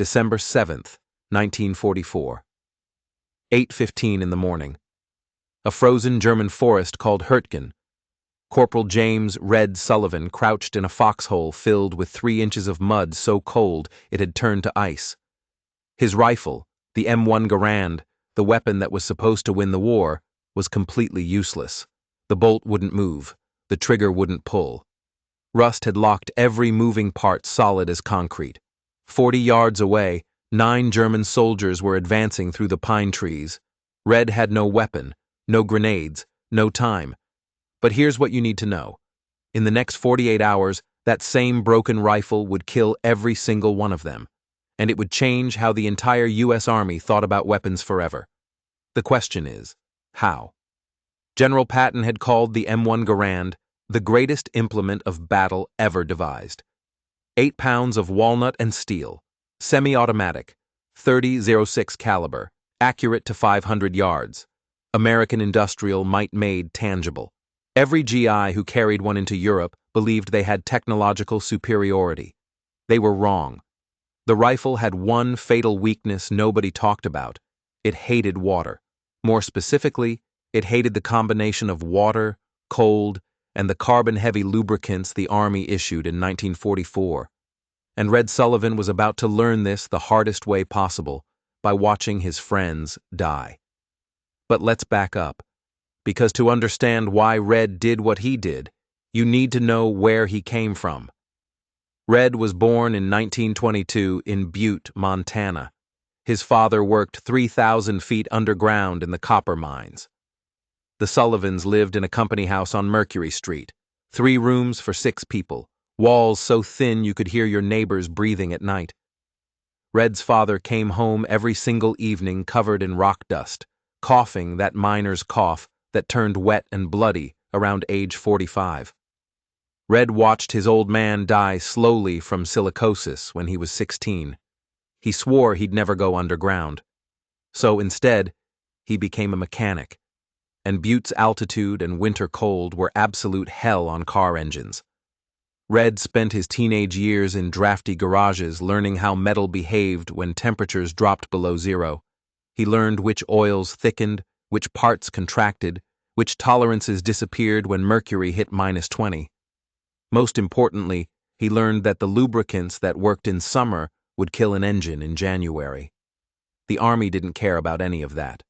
December 7th, 1944. 8:15 in the morning. A frozen German forest called Hürtgen. Corporal James "Red" Sullivan crouched in a foxhole filled with 3 inches of mud so cold it had turned to ice. His rifle, the M1 Garand, the weapon that was supposed to win the war, was completely useless. The bolt wouldn't move. The trigger wouldn't pull. Rust had locked every moving part solid as concrete. 40 yards away, 9 German soldiers were advancing through the pine trees. Red had no weapon, no grenades, no time. But here's what you need to know. In the next 48 hours, that same broken rifle would kill every single one of them. And it would change how the entire U.S. Army thought about weapons forever. The question is, how? General Patton had called the M1 Garand the greatest implement of battle ever devised. 8 pounds of walnut and steel, semi-automatic, .30-06 caliber, accurate to 500 yards. American industrial might made tangible. Every GI who carried one into Europe believed they had technological superiority. They were wrong. The rifle had one fatal weakness nobody talked about. It hated water. More specifically, it hated the combination of water, cold, and the carbon-heavy lubricants the Army issued in 1944. And Red Sullivan was about to learn this the hardest way possible, by watching his friends die. But let's back up, because to understand why Red did what he did, you need to know where he came from. Red was born in 1922 in Butte, Montana. His father worked 3,000 feet underground in the copper mines. The Sullivans lived in a company house on Mercury Street, 3 rooms for 6 people, walls so thin you could hear your neighbors breathing at night. Red's father came home every single evening covered in rock dust, coughing that miner's cough that turned wet and bloody around age 45. Red watched his old man die slowly from silicosis when he was 16. He swore he'd never go underground. So instead, he became a mechanic. And Butte's altitude and winter cold were absolute hell on car engines. Red spent his teenage years in drafty garages learning how metal behaved when temperatures dropped below 0. He learned which oils thickened, which parts contracted, which tolerances disappeared when mercury hit -20. Most importantly, he learned that the lubricants that worked in summer would kill an engine in January. The Army didn't care about any of that.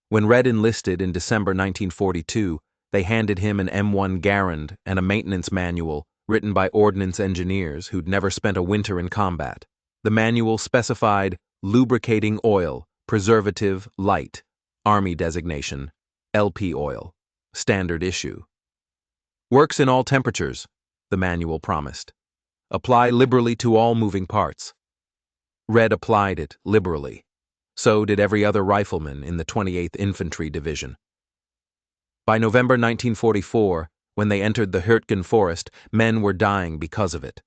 When Red enlisted in December 1942, they handed him an M1 Garand and a maintenance manual written by ordnance engineers who'd never spent a winter in combat. The manual specified lubricating oil, preservative light, Army designation, LP oil, standard issue. Works in all temperatures, the manual promised. Apply liberally to all moving parts. Red applied it liberally. So did every other rifleman in the 28th Infantry Division. By November 1944, when they entered the Hürtgen Forest, men were dying because of it.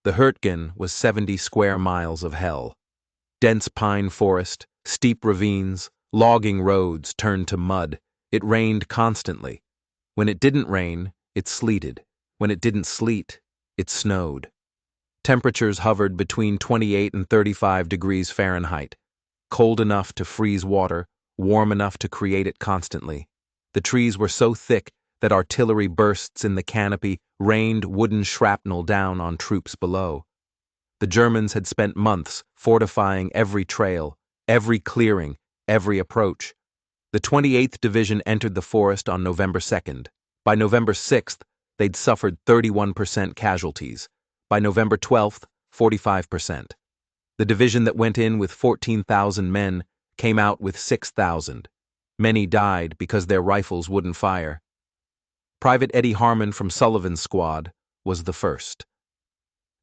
The Hürtgen was 70 square miles of hell. Dense pine forest, steep ravines, logging roads turned to mud. It rained constantly. When it didn't rain, it sleeted. When it didn't sleet, it snowed. Temperatures hovered between 28 and 35 degrees Fahrenheit. Cold enough to freeze water, warm enough to create it constantly. The trees were so thick that artillery bursts in the canopy rained wooden shrapnel down on troops below. The Germans had spent months fortifying every trail, every clearing, every approach. The 28th Division entered the forest on November 2nd. By November 6th, they'd suffered 31% casualties. By November 12th, 45%. The division that went in with 14,000 men came out with 6,000. Many died because their rifles wouldn't fire. Private Eddie Harmon from Sullivan's squad was the first.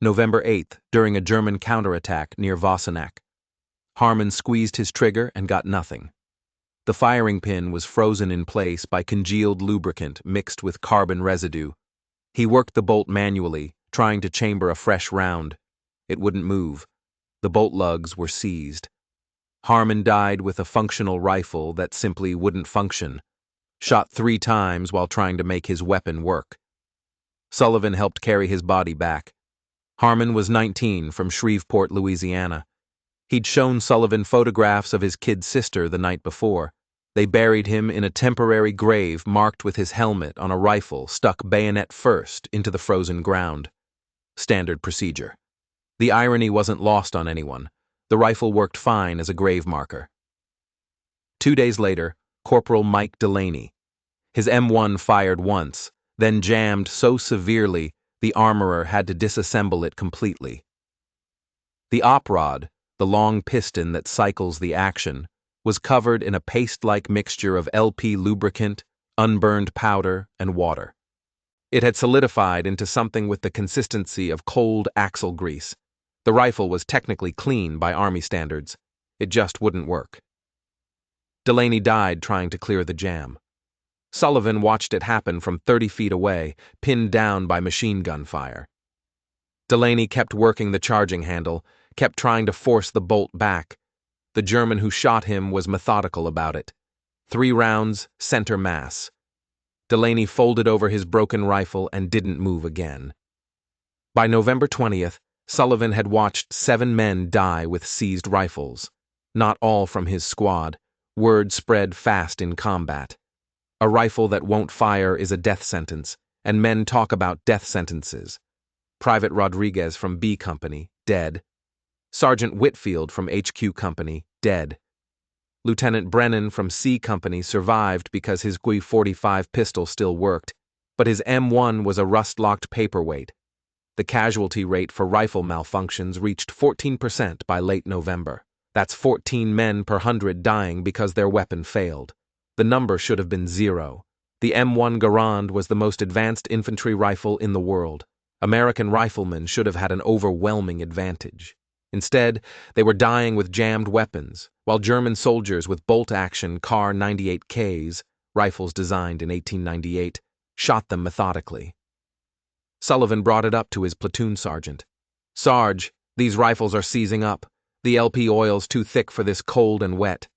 November 8th, during a German counterattack near Wassenach. Harmon squeezed his trigger and got nothing. The firing pin was frozen in place by congealed lubricant mixed with carbon residue. He worked the bolt manually, trying to chamber a fresh round. It wouldn't move. The bolt lugs were seized. Harmon died with a functional rifle that simply wouldn't function, shot 3 times while trying to make his weapon work. Sullivan helped carry his body back. Harmon was 19 from Shreveport, Louisiana. He'd shown Sullivan photographs of his kid sister the night before. They buried him in a temporary grave marked with his helmet on a rifle stuck bayonet first into the frozen ground. Standard procedure. The irony wasn't lost on anyone. The rifle worked fine as a grave marker. 2 days later, Corporal Mike Delaney. His M1 fired once, then jammed so severely the armorer had to disassemble it completely. The op rod, the long piston that cycles the action, was covered in a paste-like mixture of LP lubricant, unburned powder, and water. It had solidified into something with the consistency of cold axle grease. The rifle was technically clean by Army standards. It just wouldn't work. Delaney died trying to clear the jam. Sullivan watched it happen from 30 feet away, pinned down by machine gun fire. Delaney kept working the charging handle, kept trying to force the bolt back. The German who shot him was methodical about it. 3 rounds, center mass. Delaney folded over his broken rifle and didn't move again. By November 20th, Sullivan had watched 7 men die with seized rifles. Not all from his squad. Word spread fast in combat. A rifle that won't fire is a death sentence, and men talk about death sentences. Private Rodriguez from B Company, dead. Sergeant Whitfield from HQ Company, dead. Lieutenant Brennan from C Company survived because his .45 pistol still worked, but his M1 was a rust-locked paperweight. The casualty rate for rifle malfunctions reached 14% by late November. That's 14 men per 100 dying because their weapon failed. The number should have been 0. The M1 Garand was the most advanced infantry rifle in the world. American riflemen should have had an overwhelming advantage. Instead, they were dying with jammed weapons, while German soldiers with bolt-action Kar 98Ks, rifles designed in 1898, shot them methodically. Sullivan brought it up to his platoon sergeant. "Sarge, these rifles are seizing up. The LP oil's too thick for this cold and wet."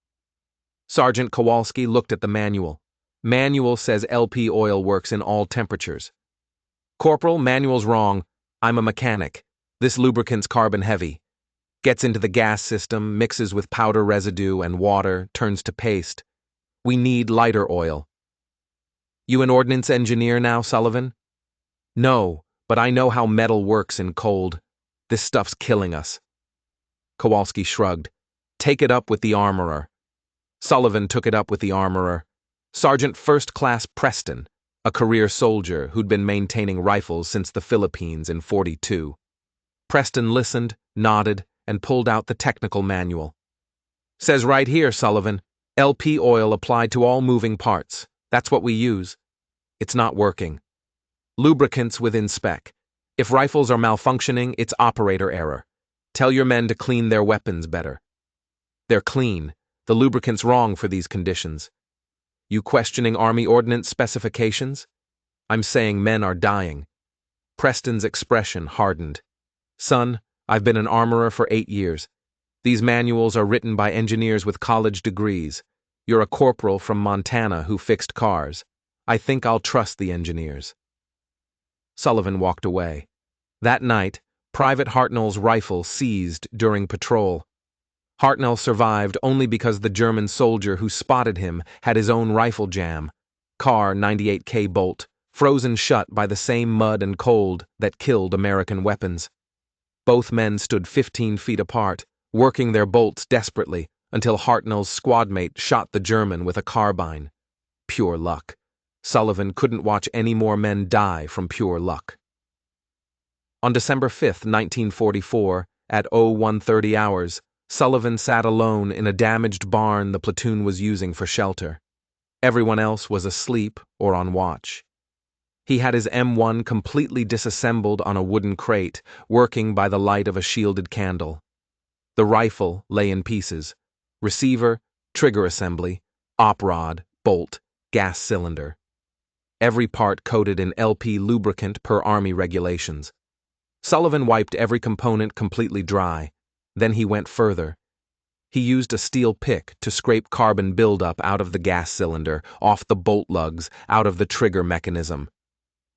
Sergeant Kowalski looked at the manual. Manual says LP oil works in all temperatures. "Corporal, manual's wrong. I'm a mechanic. This lubricant's carbon heavy. Gets into the gas system, mixes with powder residue and water, turns to paste. We need lighter oil." "You an ordnance engineer now, Sullivan?" "No, but I know how metal works in cold. This stuff's killing us." Kowalski shrugged. "Take it up with the armorer." Sullivan took it up with the armorer. Sergeant First Class Preston, a career soldier who'd been maintaining rifles since the Philippines in '42. Preston listened, nodded, and pulled out the technical manual. "Says right here, Sullivan, LP oil applied to all moving parts. That's what we use. It's not working. Lubricants within spec. If rifles are malfunctioning, it's operator error. Tell your men to clean their weapons better." "They're clean. The lubricant's wrong for these conditions." "You questioning Army ordnance specifications?" "I'm saying men are dying." Preston's expression hardened. "Son, I've been an armorer for 8 years. These manuals are written by engineers with college degrees. You're a corporal from Montana who fixed cars. I think I'll trust the engineers." Sullivan walked away. That night, Private Hartnell's rifle seized during patrol. Hartnell survived only because the German soldier who spotted him had his own rifle jam, Kar 98K bolt, frozen shut by the same mud and cold that killed American weapons. Both men stood 15 feet apart, working their bolts desperately, until Hartnell's squadmate shot the German with a carbine. Pure luck. Sullivan couldn't watch any more men die from pure luck. On December 5, 1944, at 0130 hours, Sullivan sat alone in a damaged barn the platoon was using for shelter. Everyone else was asleep or on watch. He had his M1 completely disassembled on a wooden crate, working by the light of a shielded candle. The rifle lay in pieces. Receiver, trigger assembly, op rod, bolt, gas cylinder. Every part coated in LP lubricant per Army regulations. Sullivan wiped every component completely dry. Then he went further. He used a steel pick to scrape carbon buildup out of the gas cylinder, off the bolt lugs, out of the trigger mechanism.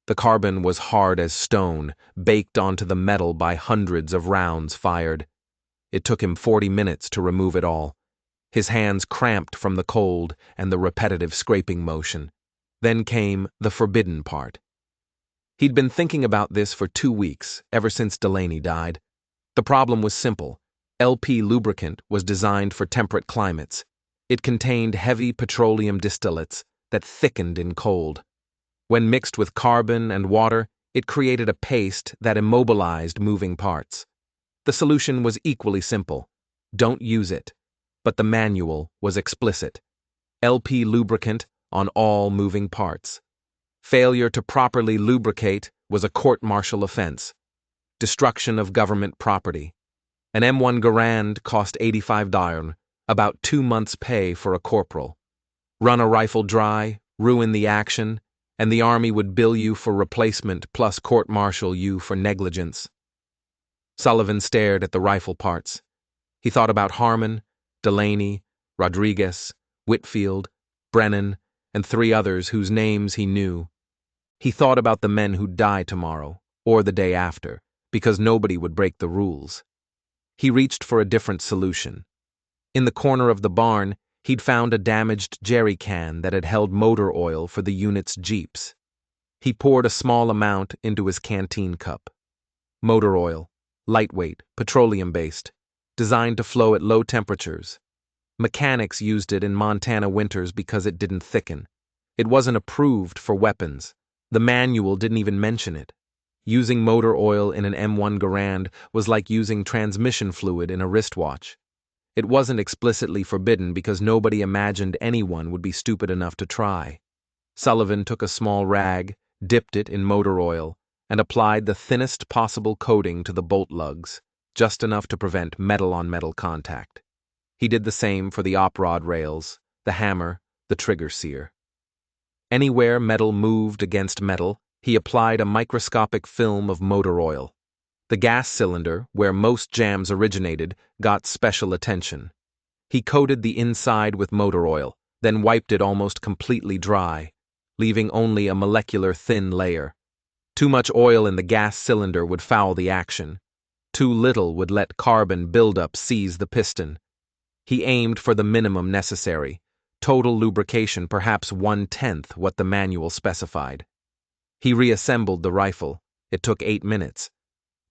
The carbon was hard as stone, baked onto the metal by hundreds of rounds fired. It took him 40 minutes to remove it all. His hands cramped from the cold and the repetitive scraping motion. Then came the forbidden part. He'd been thinking about this for 2 weeks, ever since Delaney died. The problem was simple. LP lubricant was designed for temperate climates. It contained heavy petroleum distillates that thickened in cold. When mixed with carbon and water, it created a paste that immobilized moving parts. The solution was equally simple. Don't use it. But the manual was explicit. LP lubricant on all moving parts. Failure to properly lubricate was a court-martial offense. Destruction of government property. An M1 Garand cost $85, about 2 months' pay for a corporal. Run a rifle dry, ruin the action, and the army would bill you for replacement plus court-martial you for negligence. Sullivan stared at the rifle parts. He thought about Harmon, Delaney, Rodriguez, Whitfield, Brennan, and 3 others whose names he knew. He thought about the men who'd die tomorrow, or the day after, because nobody would break the rules. He reached for a different solution. In the corner of the barn, he'd found a damaged jerry can that had held motor oil for the unit's jeeps. He poured a small amount into his canteen cup. Motor oil, lightweight, petroleum-based, designed to flow at low temperatures. Mechanics used it in Montana winters because it didn't thicken. It wasn't approved for weapons. The manual didn't even mention it. Using motor oil in an M1 Garand was like using transmission fluid in a wristwatch. It wasn't explicitly forbidden because nobody imagined anyone would be stupid enough to try. Sullivan took a small rag, dipped it in motor oil, and applied the thinnest possible coating to the bolt lugs, just enough to prevent metal-on-metal contact. He did the same for the op rod rails, the hammer, the trigger sear. Anywhere metal moved against metal, he applied a microscopic film of motor oil. The gas cylinder, where most jams originated, got special attention. He coated the inside with motor oil, then wiped it almost completely dry, leaving only a molecular thin layer. Too much oil in the gas cylinder would foul the action. Too little would let carbon buildup seize the piston. He aimed for the minimum necessary, total lubrication perhaps 1/10 what the manual specified. He reassembled the rifle. It took 8 minutes.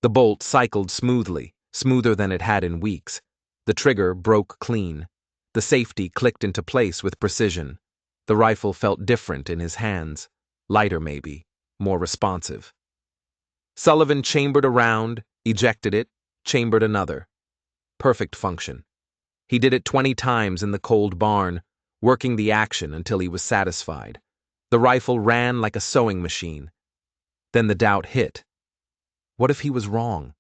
The bolt cycled smoothly, smoother than it had in weeks. The trigger broke clean. The safety clicked into place with precision. The rifle felt different in his hands. Lighter maybe, more responsive. Sullivan chambered a round, ejected it, chambered another. Perfect function. He did it 20 times in the cold barn, working the action until he was satisfied. The rifle ran like a sewing machine. Then the doubt hit. What if he was wrong?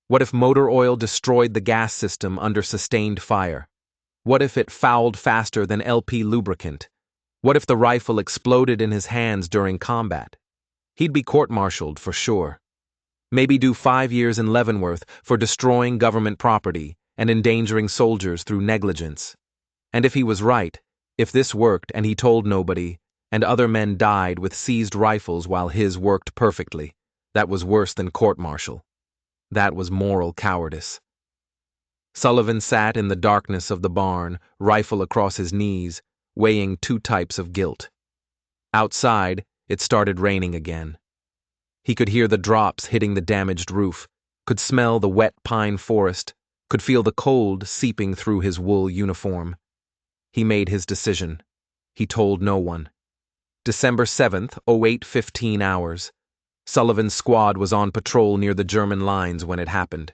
What if motor oil destroyed the gas system under sustained fire? What if it fouled faster than LP lubricant? What if the rifle exploded in his hands during combat? He'd be court-martialed for sure. Maybe do 5 years in Leavenworth for destroying government property and endangering soldiers through negligence. And if he was right, if this worked and he told nobody, and other men died with seized rifles while his worked perfectly, that was worse than court-martial. That was moral cowardice. Sullivan sat in the darkness of the barn, rifle across his knees, weighing 2 types of guilt. Outside, it started raining again. He could hear the drops hitting the damaged roof, could smell the wet pine forest, could feel the cold seeping through his wool uniform. He made his decision. He told no one. December 7th, 08:15 hours. Sullivan's squad was on patrol near the German lines when it happened.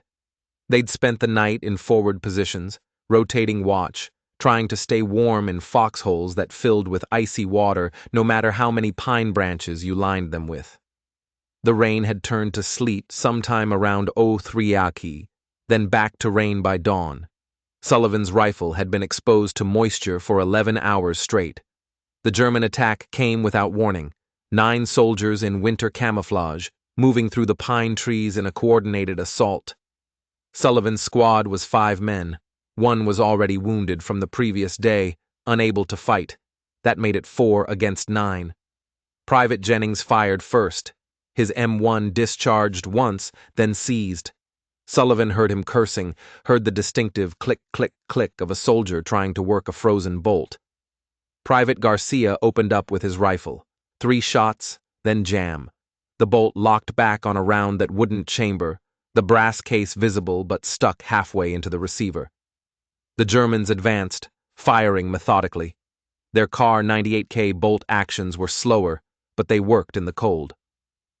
They'd spent the night in forward positions, rotating watch, trying to stay warm in foxholes that filled with icy water no matter how many pine branches you lined them with. The rain had turned to sleet sometime around WWII, then back to rain by dawn. Sullivan's rifle had been exposed to moisture for 11 hours straight. The German attack came without warning. 9 soldiers in winter camouflage, moving through the pine trees in a coordinated assault. Sullivan's squad was 5 men. 1 was already wounded from the previous day, unable to fight. That made it 4 against 9. Private Jennings fired first. His M1 discharged once, then seized. Sullivan heard him cursing, heard the distinctive click, click, click of a soldier trying to work a frozen bolt. Private Garcia opened up with his rifle. 3 shots, then jam. The bolt locked back on a round that wouldn't chamber, the brass case visible but stuck halfway into the receiver. The Germans advanced, firing methodically. Their Kar 98K bolt actions were slower, but they worked in the cold.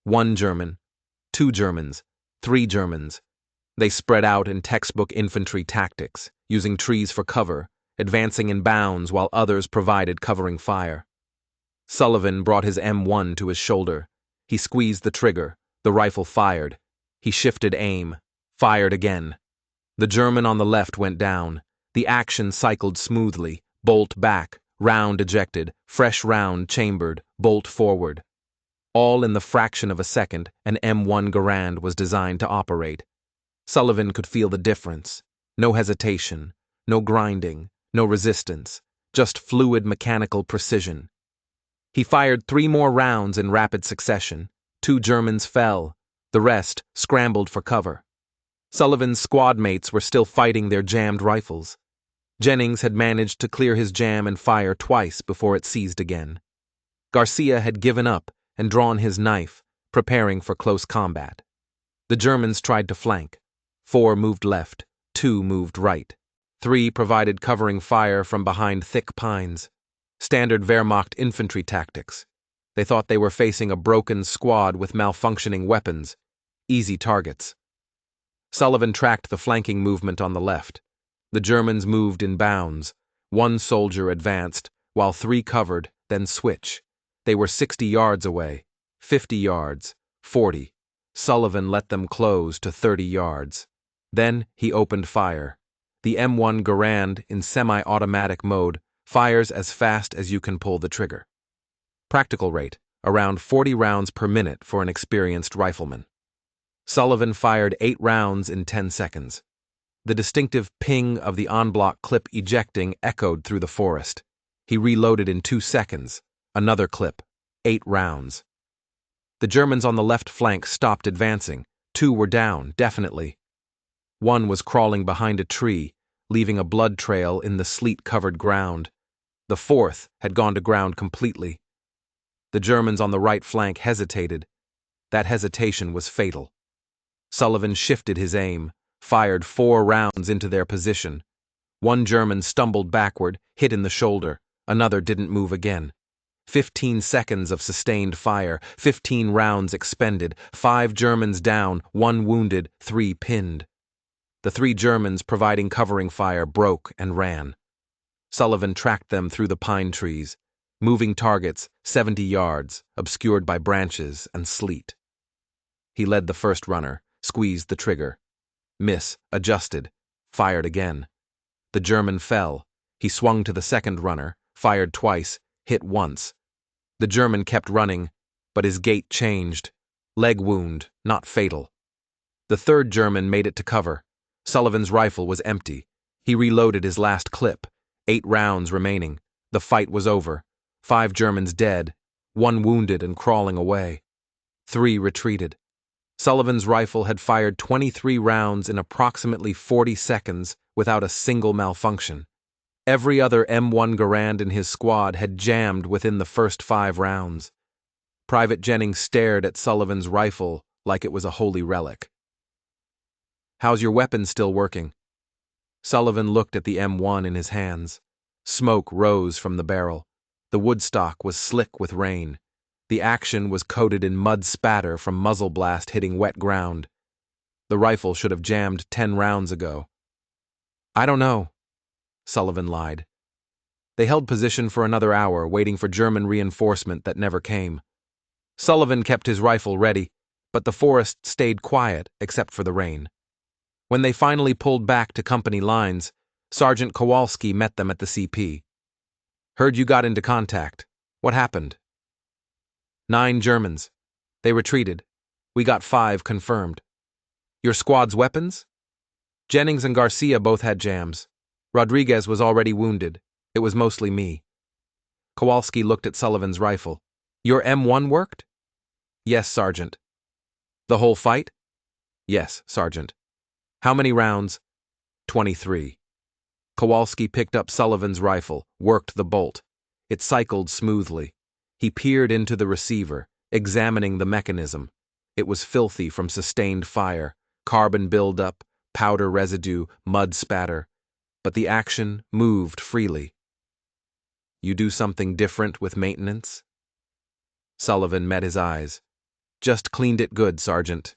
1 German, 2 Germans, 3 Germans. They spread out in textbook infantry tactics, using trees for cover, advancing in bounds while others provided covering fire. Sullivan brought his M1 to his shoulder. He squeezed the trigger. The rifle fired. He shifted aim. Fired again. The German on the left went down. The action cycled smoothly. Bolt back. Round ejected. Fresh round chambered. Bolt forward. All in the fraction of a second an M1 Garand was designed to operate. Sullivan could feel the difference. No hesitation. No grinding. No resistance. Just fluid mechanical precision. He fired 3 more rounds in rapid succession. 2 Germans fell. The rest scrambled for cover. Sullivan's squad mates were still fighting their jammed rifles. Jennings had managed to clear his jam and fire twice before it seized again. Garcia had given up and drawn his knife, preparing for close combat. The Germans tried to flank. 4 moved left, 2 moved right. 3 provided covering fire from behind thick pines. Standard Wehrmacht infantry tactics. They thought they were facing a broken squad with malfunctioning weapons. Easy targets. Sullivan tracked the flanking movement on the left. The Germans moved in bounds. 1 soldier advanced, while 3 covered, then switch. They were 60 yards away, 50 yards, 40. Sullivan let them close to 30 yards. Then he opened fire. The M1 Garand, in semi-automatic mode, fires as fast as you can pull the trigger. Practical rate, around 40 rounds per minute for an experienced rifleman. Sullivan fired 8 rounds in 10 seconds. The distinctive ping of the en-bloc clip ejecting echoed through the forest. He reloaded in 2 seconds. Another clip. 8 rounds. The Germans on the left flank stopped advancing. 2 were down, definitely. 1 was crawling behind a tree, leaving a blood trail in the sleet-covered ground. The 4th had gone to ground completely. The Germans on the right flank hesitated. That hesitation was fatal. Sullivan shifted his aim, fired 4 rounds into their position. 1 German stumbled backward, hit in the shoulder. Another didn't move again. 15 seconds of sustained fire, 15 rounds expended, 5 Germans down, 1 wounded, 3 pinned. The 3 Germans providing covering fire broke and ran. Sullivan tracked them through the pine trees, moving targets 70 yards, obscured by branches and sleet. He led the first runner, squeezed the trigger. Miss, adjusted, fired again. The German fell. He swung to the second runner, fired twice, hit once. The German kept running, but his gait changed. Leg wound, not fatal. The 3rd German made it to cover. Sullivan's rifle was empty. He reloaded his last clip. 8 rounds remaining. The fight was over. 5 Germans dead, 1 wounded and crawling away. 3 retreated. Sullivan's rifle had fired 23 rounds in approximately 40 seconds without a single malfunction. Every other M1 Garand in his squad had jammed within the first 5 rounds. Private Jennings stared at Sullivan's rifle like it was a holy relic. "How's your weapon still working?" Sullivan looked at the M1 in his hands. Smoke rose from the barrel. The woodstock was slick with rain. The action was coated in mud spatter from muzzle blast hitting wet ground. The rifle should have jammed 10 rounds ago. "I don't know," Sullivan lied. They held position for another hour, waiting for German reinforcement that never came. Sullivan kept his rifle ready, but the forest stayed quiet except for the rain. When they finally pulled back to company lines, Sergeant Kowalski met them at the CP. "Heard you got into contact. What happened?" 9 Germans. They retreated. We got 5 confirmed. Your squad's weapons? Jennings and Garcia both had jams. Rodriguez was already wounded. It was mostly me. Kowalski looked at Sullivan's rifle. Your M1 worked? Yes, Sergeant. The whole fight? Yes, Sergeant. How many rounds? 23. Kowalski picked up Sullivan's rifle, worked the bolt. It cycled smoothly. He peered into the receiver, examining the mechanism. It was filthy from sustained fire, carbon buildup, powder residue, mud spatter. But the action moved freely. You do something different with maintenance? Sullivan met his eyes. Just cleaned it good, Sergeant.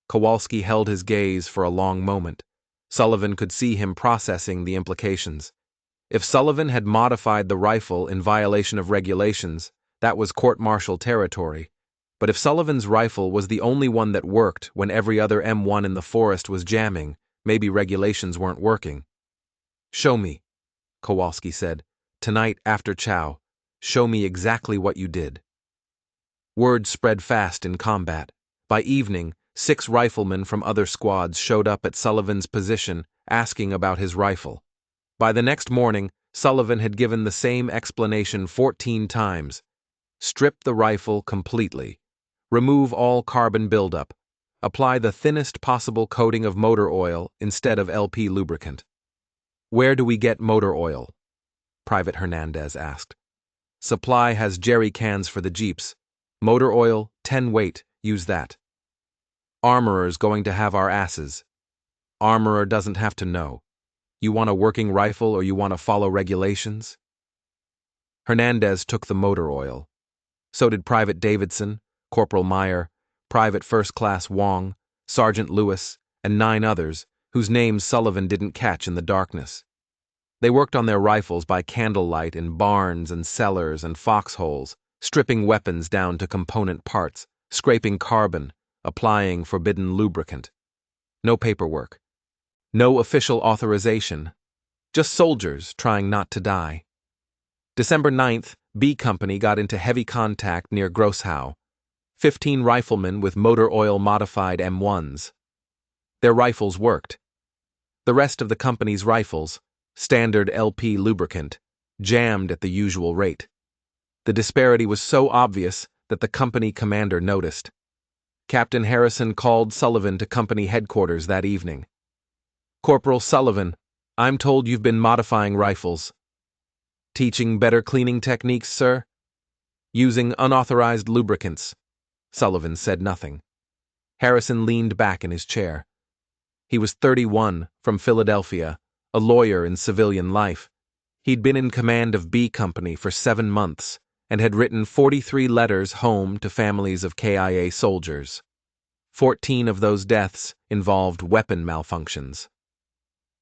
Kowalski held his gaze for a long moment. Sullivan could see him processing the implications. If Sullivan had modified the rifle in violation of regulations, that was court-martial territory. But if Sullivan's rifle was the only one that worked when every other M1 in the forest was jamming, maybe regulations weren't working. Show me, Kowalski said. Tonight after chow, show me exactly what you did. Word spread fast in combat. By evening, 6 riflemen from other squads showed up at Sullivan's position, asking about his rifle. By the next morning, Sullivan had given the same explanation 14 times. Strip the rifle completely. Remove all carbon buildup. Apply the thinnest possible coating of motor oil instead of LP lubricant. Where do we get motor oil? Private Hernandez asked. Supply has jerry cans for the jeeps. Motor oil, 10 weight, use that. Armorer's going to have our asses. Armorer doesn't have to know. You want a working rifle or you want to follow regulations? Hernandez took the motor oil. So did Private Davidson, Corporal Meyer, Private First Class Wong, Sergeant Lewis, and 9 others whose names Sullivan didn't catch in the darkness. They worked on their rifles by candlelight in barns and cellars and foxholes, stripping weapons down to component parts, scraping carbon, applying forbidden lubricant. No paperwork. No official authorization. Just soldiers trying not to die. December 9th, B Company got into heavy contact near Grosshow. 15 riflemen with motor oil modified M1s. Their rifles worked. The rest of the company's rifles, standard LP lubricant, jammed at the usual rate. The disparity was so obvious that the company commander noticed. Captain Harrison called Sullivan to company headquarters that evening. Corporal Sullivan, I'm told you've been modifying rifles. Teaching better cleaning techniques, sir? Using unauthorized lubricants. Sullivan said nothing. Harrison leaned back in his chair. He was 31, from Philadelphia, a lawyer in civilian life. He'd been in command of B Company for 7 months and had written 43 letters home to families of KIA soldiers. 14 of those deaths involved weapon malfunctions.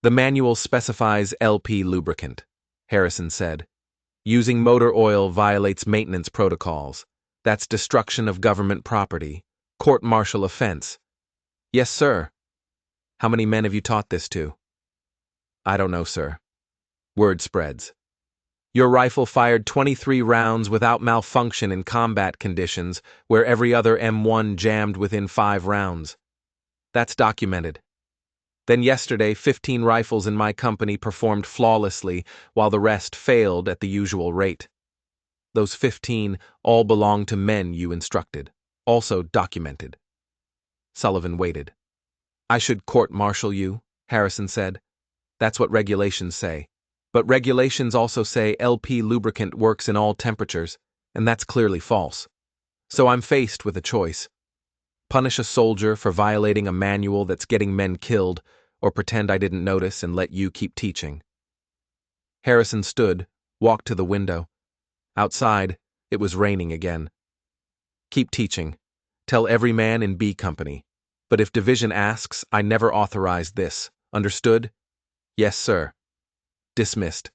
The manual specifies LP lubricant, Harrison said. Using motor oil violates maintenance protocols. That's destruction of government property. Court-martial offense. Yes, sir. How many men have you taught this to? I don't know, sir. Word spreads. Your rifle fired 23 rounds without malfunction in combat conditions where every other M1 jammed within 5 rounds. That's documented. Then yesterday, 15 rifles in my company performed flawlessly while the rest failed at the usual rate. Those 15 all belong to men you instructed, also documented. Sullivan waited. I should court-martial you, Harrison said. That's what regulations say. But regulations also say LP lubricant works in all temperatures, and that's clearly false. So I'm faced with a choice. Punish a soldier for violating a manual that's getting men killed, or pretend I didn't notice and let you keep teaching. Harrison stood, walked to the window. Outside, it was raining again. Keep teaching. Tell every man in B Company. But if division asks, I never authorized this. Understood? Yes, sir. Dismissed.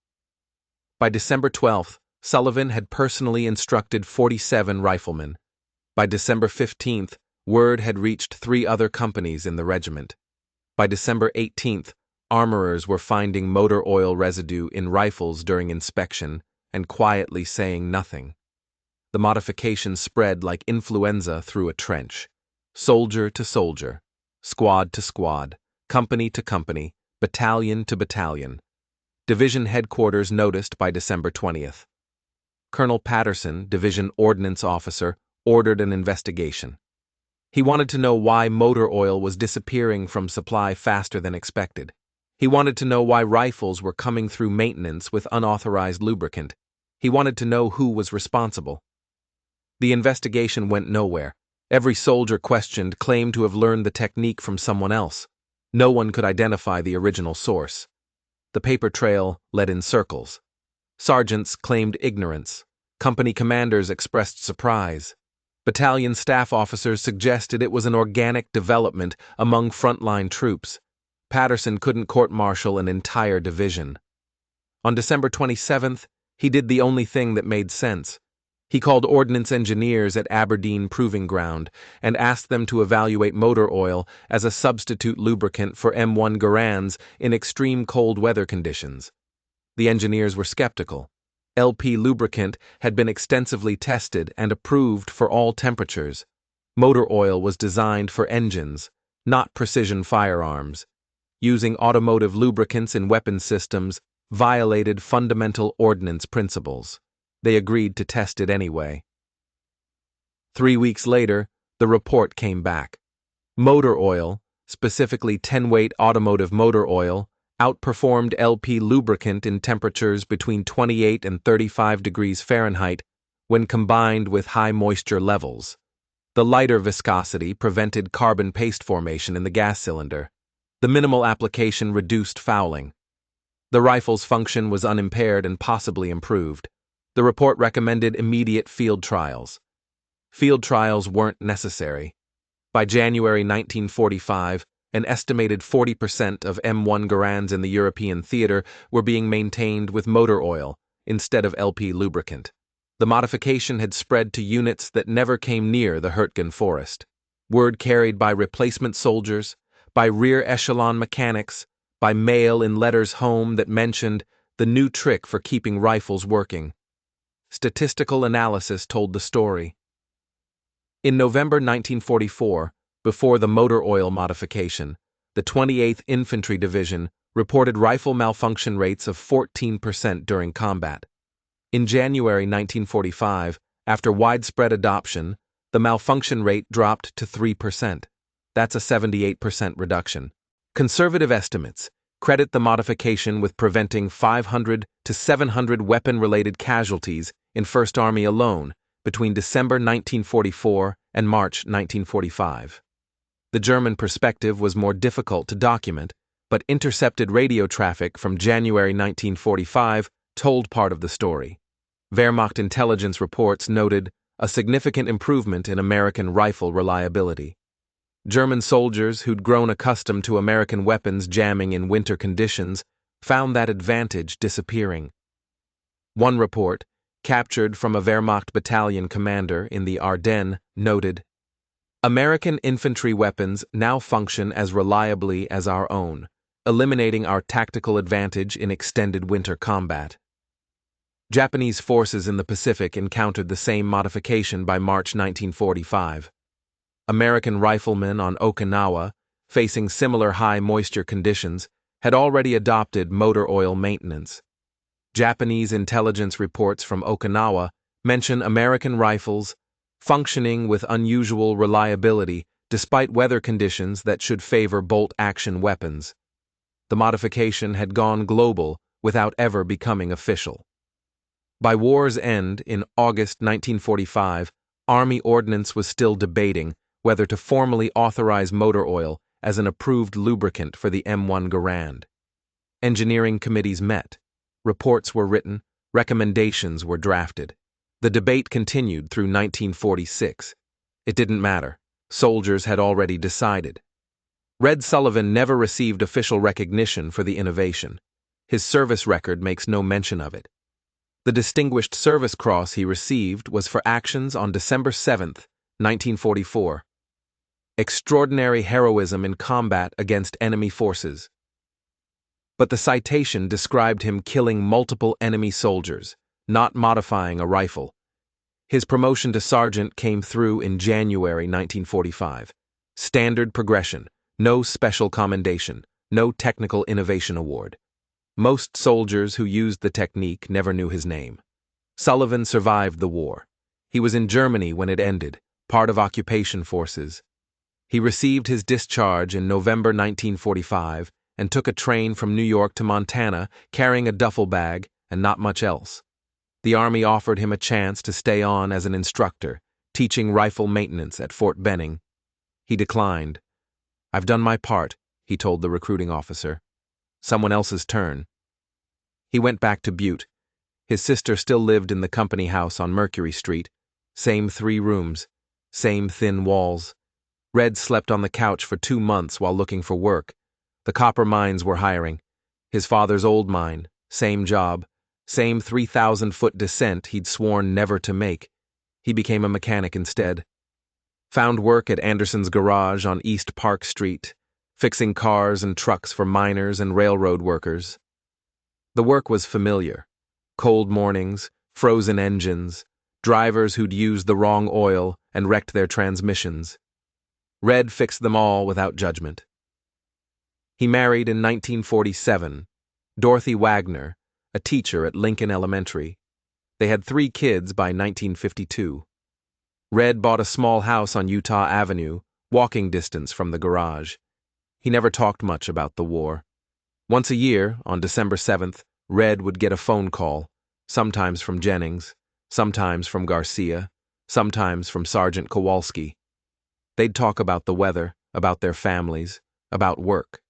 By December 12th, Sullivan had personally instructed 47 riflemen. By December 15th, word had reached 3 other companies in the regiment. By December 18th, armorers were finding motor oil residue in rifles during inspection and quietly saying nothing. The modification spread like influenza through a trench. Soldier to soldier, squad to squad, company to company, battalion to battalion. Division headquarters noticed by December 20th. Colonel Patterson, Division Ordnance Officer, ordered an investigation. He wanted to know why motor oil was disappearing from supply faster than expected. He wanted to know why rifles were coming through maintenance with unauthorized lubricant. He wanted to know who was responsible. The investigation went nowhere. Every soldier questioned claimed to have learned the technique from someone else. No one could identify the original source. The paper trail led in circles. Sergeants claimed ignorance. Company commanders expressed surprise. Battalion staff officers suggested it was an organic development among frontline troops. Patterson couldn't court-martial an entire division. On December 27th, he did the only thing that made sense. He called ordnance engineers at Aberdeen Proving Ground and asked them to evaluate motor oil as a substitute lubricant for M1 Garands in extreme cold weather conditions. The engineers were skeptical. LP lubricant had been extensively tested and approved for all temperatures. Motor oil was designed for engines, not precision firearms. Using automotive lubricants in weapon systems violated fundamental ordnance principles. They agreed to test it anyway. 3 weeks later, the report came back. Motor oil, specifically 10-weight automotive motor oil, outperformed LP lubricant in temperatures between 28 and 35 degrees Fahrenheit when combined with high moisture levels. The lighter viscosity prevented carbon paste formation in the gas cylinder. The minimal application reduced fouling. The rifle's function was unimpaired and possibly improved. The report recommended immediate field trials. Field trials weren't necessary. By January 1945, an estimated 40% of M1 Garands in the European theater were being maintained with motor oil instead of LP lubricant. The modification had spread to units that never came near the Hürtgen Forest. Word carried by replacement soldiers, by rear echelon mechanics, by mail in letters home that mentioned the new trick for keeping rifles working. Statistical analysis told the story. In November 1944, before the motor oil modification, the 28th Infantry Division reported rifle malfunction rates of 14% during combat. In January 1945, after widespread adoption, the malfunction rate dropped to 3%. That's a 78% reduction. Conservative estimates credit the modification with preventing 500 to 700 weapon-related casualties in First Army alone between December 1944 and March 1945. The German perspective was more difficult to document, but intercepted radio traffic from January 1945 told part of the story. Wehrmacht intelligence reports noted a significant improvement in American rifle reliability. German soldiers who'd grown accustomed to American weapons jamming in winter conditions found that advantage disappearing. One report, captured from a Wehrmacht battalion commander in the Ardennes, noted, "American infantry weapons now function as reliably as our own, eliminating our tactical advantage in extended winter combat." Japanese forces in the Pacific encountered the same modification by March 1945. American riflemen on Okinawa, facing similar high moisture conditions, had already adopted motor oil maintenance. Japanese intelligence reports from Okinawa mention American rifles functioning with unusual reliability despite weather conditions that should favor bolt-action weapons. The modification had gone global without ever becoming official. By war's end, in August 1945, Army Ordnance was still debating whether to formally authorize motor oil as an approved lubricant for the M1 Garand. Engineering committees met. Reports were written, recommendations were drafted. The debate continued through 1946. It didn't matter. Soldiers had already decided. Red Sullivan never received official recognition for the innovation. His service record makes no mention of it. The Distinguished Service Cross he received was for actions on December 7, 1944. Extraordinary heroism in combat against enemy forces. But the citation described him killing multiple enemy soldiers, not modifying a rifle. His promotion to sergeant came through in January 1945. Standard progression, no special commendation, no technical innovation award. Most soldiers who used the technique never knew his name. Sullivan survived the war. He was in Germany when it ended, part of occupation forces. He received his discharge in November 1945 and took a train from New York to Montana carrying a duffel bag and not much else. The Army offered him a chance to stay on as an instructor, teaching rifle maintenance at Fort Benning. He declined. "I've done my part," he told the recruiting officer. "Someone else's turn." He went back to Butte. His sister still lived in the company house on Mercury Street. Same 3 rooms, same thin walls. Red slept on the couch for 2 months while looking for work. The copper mines were hiring. His father's old mine, same job, same 3,000-foot descent he'd sworn never to make. He became a mechanic instead. Found work at Anderson's garage on East Park Street, fixing cars and trucks for miners and railroad workers. The work was familiar. Cold mornings, frozen engines, drivers who'd used the wrong oil and wrecked their transmissions. Red fixed them all without judgment. He married in 1947, Dorothy Wagner, a teacher at Lincoln Elementary. They had 3 kids by 1952. Red bought a small house on Utah Avenue, walking distance from the garage. He never talked much about the war. Once a year, on December 7th, Red would get a phone call, sometimes from Jennings, sometimes from Garcia, sometimes from Sergeant Kowalski. They'd talk about the weather, about their families, about work.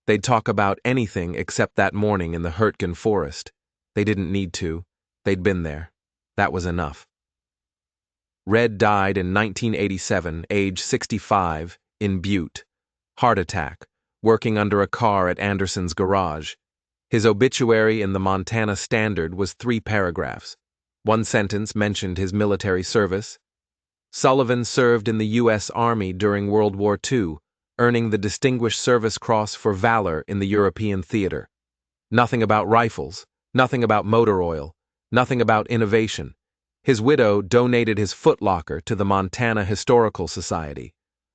They'd talk about anything except that morning in the Hürtgen Forest. They didn't need to. They'd been there. That was enough. Red died in 1987, age 65, in Butte. Heart attack, working under a car at Anderson's garage. His obituary in the Montana Standard was 3 paragraphs. One sentence mentioned his military service. Sullivan served in the U.S. Army during World War II, earning the Distinguished Service Cross for valor in the European theater. Nothing about rifles, nothing about motor oil, nothing about innovation. His widow donated his footlocker to the Montana Historical Society.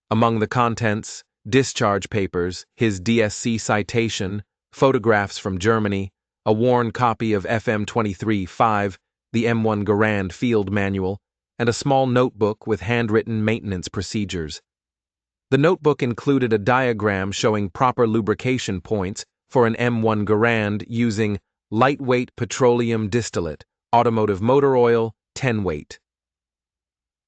Among the contents, discharge papers, his DSC citation, photographs from Germany, a worn copy of FM 23-5, the M1 Garand field manual, and a small notebook with handwritten maintenance procedures. The notebook included a diagram showing proper lubrication points for an M1 Garand using lightweight petroleum distillate, automotive motor oil, 10 weight.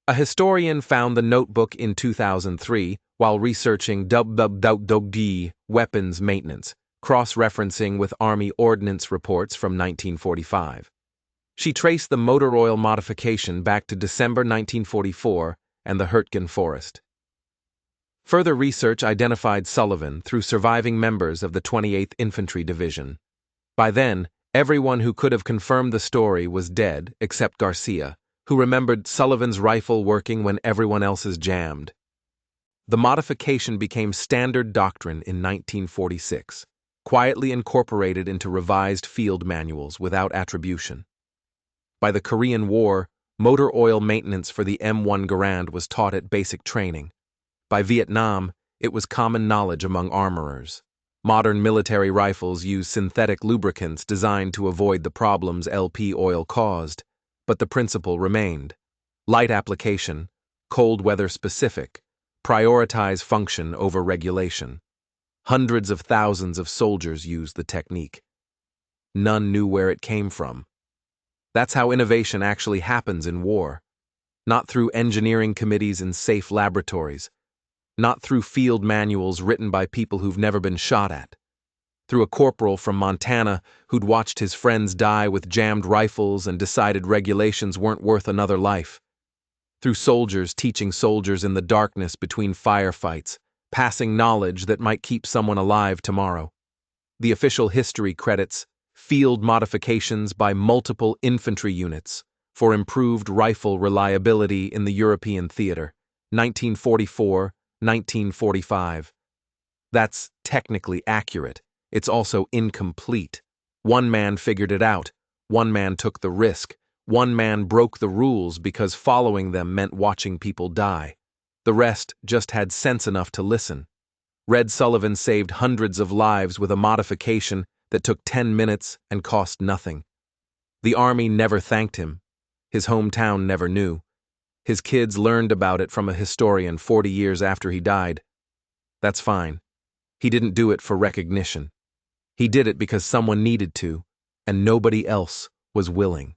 A historian found the notebook in 2003 while researching WWII weapons maintenance, cross-referencing with Army Ordnance reports from 1945. She traced the motor oil modification back to December 1944 and the Hürtgen Forest. Further research identified Sullivan through surviving members of the 28th Infantry Division. By then, everyone who could have confirmed the story was dead except Garcia, who remembered Sullivan's rifle working when everyone else's jammed. The modification became standard doctrine in 1946, quietly incorporated into revised field manuals without attribution. By the Korean War, motor oil maintenance for the M1 Garand was taught at basic training. By Vietnam, it was common knowledge among armorers. Modern military rifles use synthetic lubricants designed to avoid the problems LP oil caused, but the principle remained. Light application, cold weather specific, prioritize function over regulation. Hundreds of thousands of soldiers used the technique. None knew where it came from. That's how innovation actually happens in war. Not through engineering committees in safe laboratories. Not through field manuals written by people who've never been shot at. Through a corporal from Montana who'd watched his friends die with jammed rifles and decided regulations weren't worth another life. Through soldiers teaching soldiers in the darkness between firefights, passing knowledge that might keep someone alive tomorrow. The official history credits field modifications by multiple infantry units for improved rifle reliability in the European theater, 1944, 1945. That's technically accurate. It's also incomplete. One man figured it out. One man took the risk. One man broke the rules because following them meant watching people die. The rest just had sense enough to listen. Red Sullivan saved hundreds of lives with a modification that took 10 minutes and cost nothing. The Army never thanked him. His hometown never knew. His kids learned about it from a historian 40 years after he died. That's fine. He didn't do it for recognition. He did it because someone needed to, and nobody else was willing.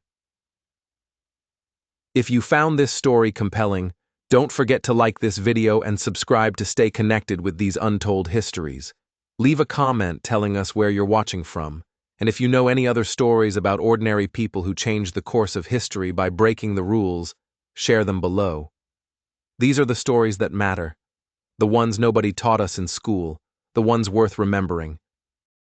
If you found this story compelling, don't forget to like this video and subscribe to stay connected with these untold histories. Leave a comment telling us where you're watching from, and if you know any other stories about ordinary people who changed the course of history by breaking the rules, share them below. These are the stories that matter, the ones nobody taught us in school, the ones worth remembering,